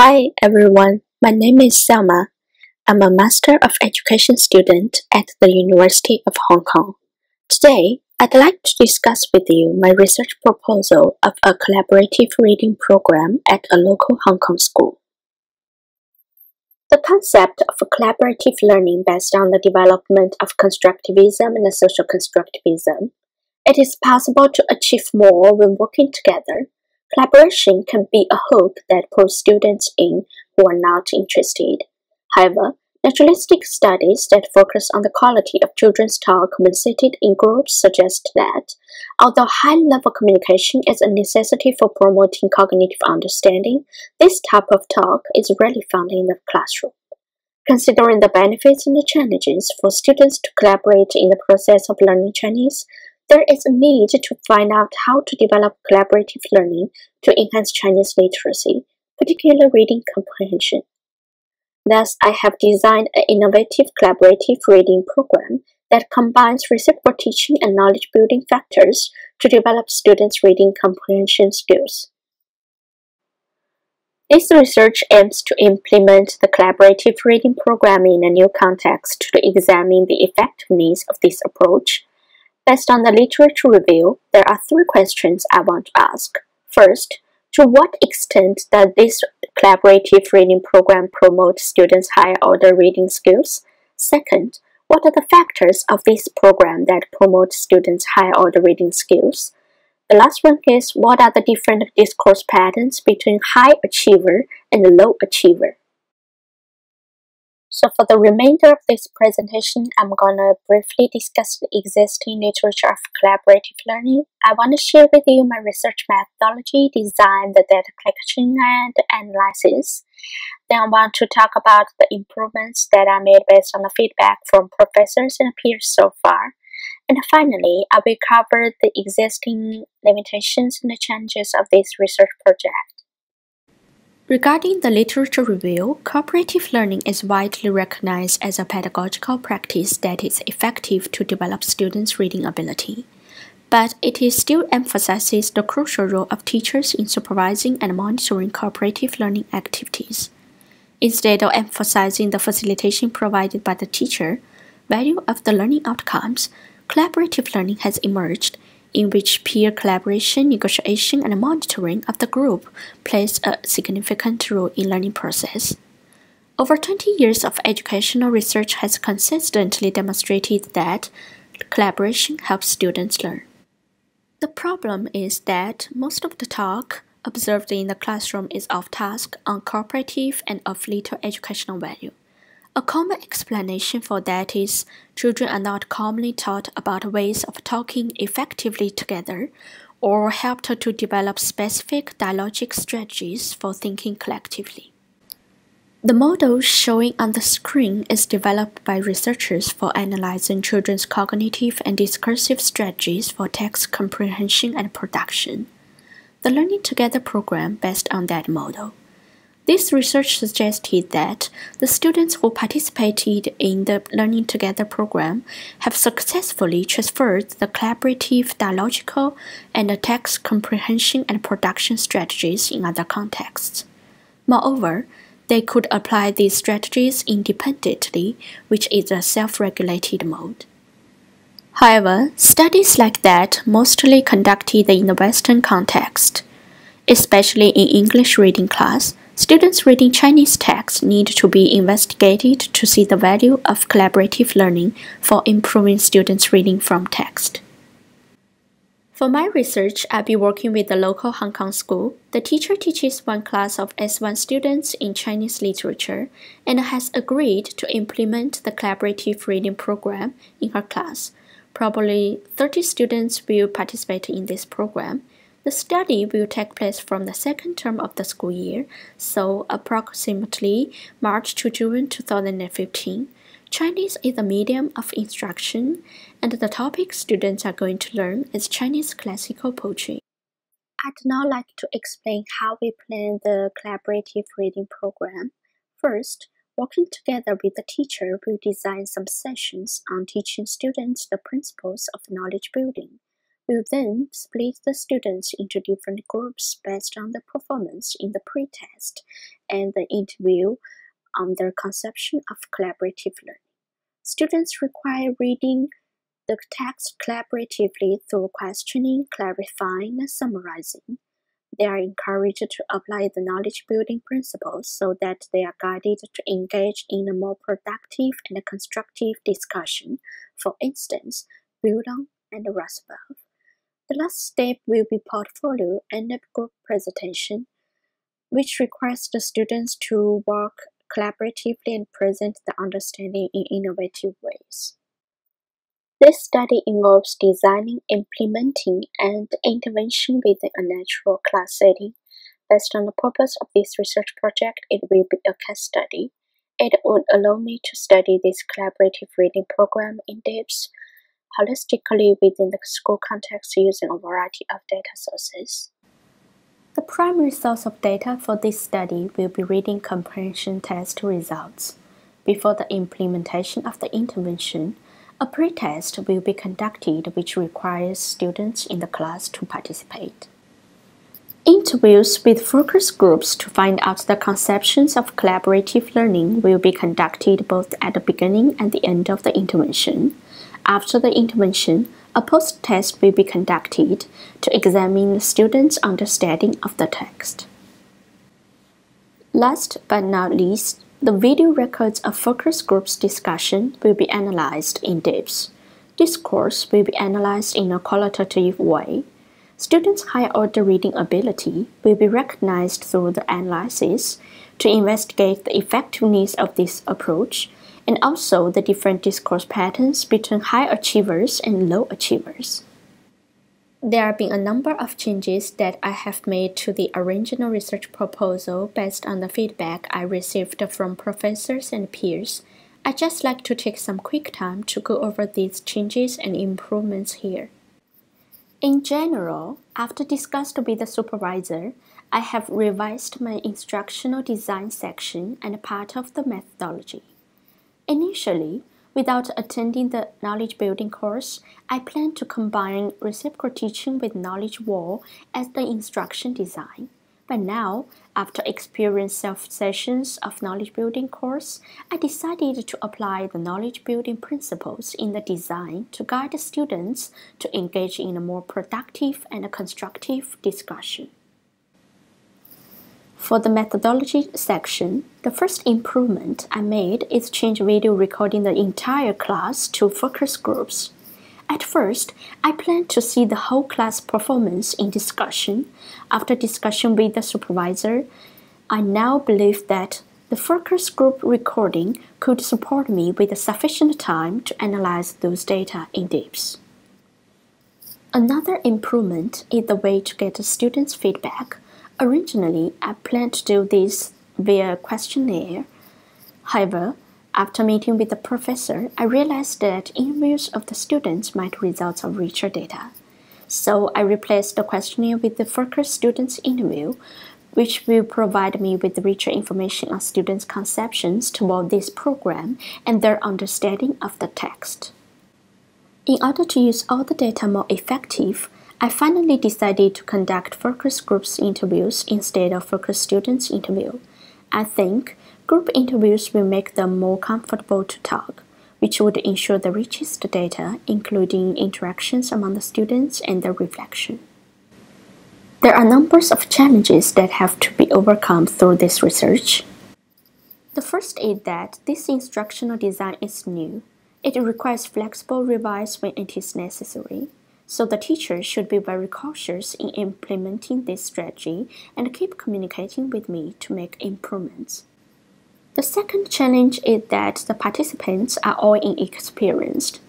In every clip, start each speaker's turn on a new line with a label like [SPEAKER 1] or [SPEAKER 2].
[SPEAKER 1] Hi everyone, my name is Selma. I'm a Master of Education student at the University of Hong Kong. Today, I'd like to discuss with you my research proposal of a collaborative reading program at a local Hong Kong school. The concept of collaborative learning based on the development of constructivism and social constructivism. It is possible to achieve more when working together. Collaboration can be a hook that pulls students in who are not interested. However, naturalistic studies that focus on the quality of children's talk when seated in groups suggest that, although high-level communication is a necessity for promoting cognitive understanding, this type of talk is rarely found in the classroom. Considering the benefits and the challenges for students to collaborate in the process of learning Chinese, there is a need to find out how to develop collaborative learning to enhance Chinese literacy, particularly reading comprehension. Thus, I have designed an innovative collaborative reading program that combines reciprocal teaching and knowledge-building factors to develop students' reading comprehension skills. This research aims to implement the collaborative reading program in a new context to examine the effectiveness of this approach. Based on the literature review, there are three questions I want to ask. First, to what extent does this collaborative reading program promote students' higher-order reading skills? Second, what are the factors of this program that promote students' higher-order reading skills? The last one is, what are the different discourse patterns between high achiever and low achiever? So for the remainder of this presentation, I'm gonna briefly discuss the existing literature of collaborative learning. I want to share with you my research methodology, design, the data collection, and analysis. Then I want to talk about the improvements that I made based on the feedback from professors and peers so far. And finally, I will cover the existing limitations and the challenges of this research project. Regarding the literature review, cooperative learning is widely recognized as a pedagogical practice that is effective to develop students' reading ability. But it still emphasizes the crucial role of teachers in supervising and monitoring cooperative learning activities. Instead of emphasizing the facilitation provided by the teacher, value of the learning outcomes, collaborative learning has emerged, in which peer collaboration, negotiation, and monitoring of the group plays a significant role in learning process. Over 20 years of educational research has consistently demonstrated that collaboration helps students learn. The problem is that most of the talk observed in the classroom is off-task, uncooperative, and of little educational value. A common explanation for that is children are not commonly taught about ways of talking effectively together or helped to develop specific dialogic strategies for thinking collectively. The model showing on the screen is developed by researchers for analyzing children's cognitive and discursive strategies for text comprehension and production. The Learning Together program based on that model. This research suggested that the students who participated in the Learning Together program have successfully transferred the collaborative, dialogical, and the text comprehension and production strategies in other contexts. Moreover, they could apply these strategies independently, which is a self-regulated mode. However, studies like that mostly conducted in the Western context. Especially in English reading class, students reading Chinese texts need to be investigated to see the value of collaborative learning for improving students' reading from text. For my research, I'll be working with the local Hong Kong school. The teacher teaches one class of S1 students in Chinese literature and has agreed to implement the collaborative reading program in her class. Probably 30 students will participate in this program. The study will take place from the second term of the school year, so approximately March to June 2015. Chinese is the medium of instruction, and the topic students are going to learn is Chinese classical poetry. I'd now like to explain how we plan the collaborative reading program. First, working together with the teacher, we'll design some sessions on teaching students the principles of knowledge building. We'll then split the students into different groups based on their performance in the pre-test and the interview on their conception of collaborative learning. Students require reading the text collaboratively through questioning, clarifying, and summarizing. They are encouraged to apply the knowledge-building principles so that they are guided to engage in a more productive and constructive discussion. For instance, build on and rest above. The last step will be portfolio and group presentation, which requires the students to work collaboratively and present the understanding in innovative ways. This study involves designing, implementing, and intervention within a natural class setting. Based on the purpose of this research project, it will be a case study. It would allow me to study this collaborative reading program in depth, holistically within the school context using a variety of data sources. The primary source of data for this study will be reading comprehension test results. Before the implementation of the intervention, a pre-test will be conducted which requires students in the class to participate. Interviews with focus groups to find out the conceptions of collaborative learning will be conducted both at the beginning and the end of the intervention. After the intervention, a post-test will be conducted to examine the students' understanding of the text. Last but not least, the video records of focus groups discussion will be analyzed in depth. Discourse will be analyzed in a qualitative way. Students' high-order reading ability will be recognized through the analysis to investigate the effectiveness of this approach and also the different discourse patterns between high achievers and low achievers. There have been a number of changes that I have made to the original research proposal based on the feedback I received from professors and peers. I'd just like to take some quick time to go over these changes and improvements here. In general, after discussing with the supervisor, I have revised my instructional design section and part of the methodology. Initially, without attending the knowledge building course, I planned to combine reciprocal teaching with knowledge wall as the instruction design. But now, after experiencing self-sessions of knowledge building course, I decided to apply the knowledge building principles in the design to guide the students to engage in a more productive and constructive discussion. For the methodology section, the first improvement I made is change video recording the entire class to focus groups. At first, I planned to see the whole class performance in discussion. After discussion with the supervisor, I now believe that the focus group recording could support me with sufficient time to analyze those data in depth. Another improvement is the way to get the students' feedback. Originally, I planned to do this via questionnaire. However, after meeting with the professor, I realized that interviews of the students might result in richer data. So I replaced the questionnaire with the focus students interview, which will provide me with richer information on students' conceptions toward this program and their understanding of the text. In order to use all the data more effective, I finally decided to conduct focus groups interviews instead of focus students interview. I think group interviews will make them more comfortable to talk, which would ensure the richest data, including interactions among the students and their reflection. There are numbers of challenges that have to be overcome through this research. The first is that this instructional design is new. It requires flexible revise when it is necessary, so the teacher should be very cautious in implementing this strategy and keep communicating with me to make improvements. The second challenge is that the participants are all inexperienced.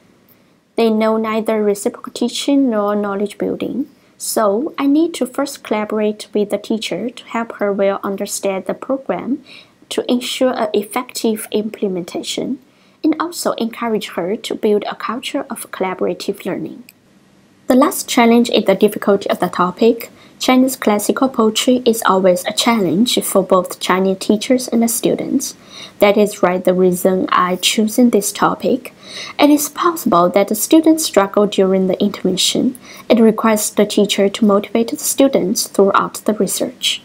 [SPEAKER 1] They know neither reciprocal teaching nor knowledge building, so I need to first collaborate with the teacher to help her well understand the program to ensure an effective implementation, and also encourage her to build a culture of collaborative learning. The last challenge is the difficulty of the topic. Chinese classical poetry is always a challenge for both Chinese teachers and the students. That is right the reason I chosen this topic. It is possible that the students struggle during the intervention. It requires the teacher to motivate the students throughout the research.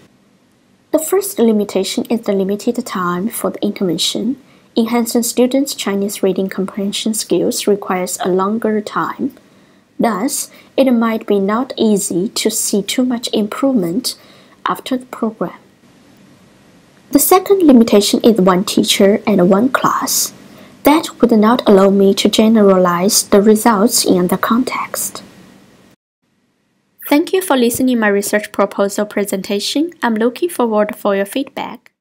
[SPEAKER 1] The first limitation is the limited time for the intervention. Enhancing students' Chinese reading comprehension skills requires a longer time. Thus, it might be not easy to see too much improvement after the program. The second limitation is one teacher and one class. That would not allow me to generalize the results in the context. Thank you for listening to my research proposal presentation. I'm looking forward for your feedback.